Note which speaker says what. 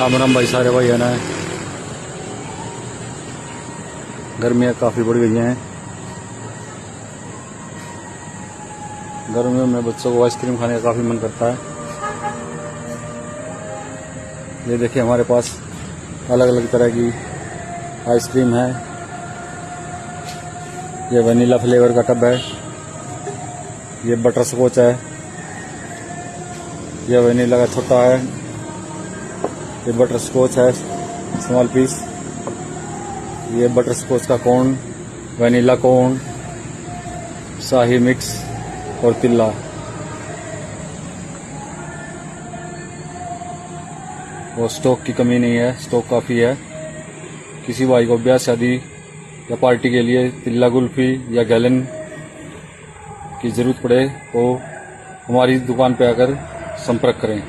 Speaker 1: राम राम भाई, सारे भाई है ना। गर्मियाँ काफ़ी बढ़ गई हैं। गर्मियों में बच्चों को आइसक्रीम खाने का काफ़ी मन करता है। ये देखिए, हमारे पास अलग अलग तरह की आइसक्रीम है। ये वनीला फ्लेवर का टब है। ये बटर स्कॉच है। ये वनीला का छोटा है। ये बटर स्कॉच है स्मॉल पीस। ये बटर स्कॉच का कोन, वनीला कोन, शाही मिक्स और तिल्ला। वो स्टॉक की कमी नहीं है, स्टॉक काफ़ी है। किसी भाई को ब्याह शादी या पार्टी के लिए तिल्ला कुल्फी या गैलन की ज़रूरत पड़े तो हमारी दुकान पे आकर संपर्क करें।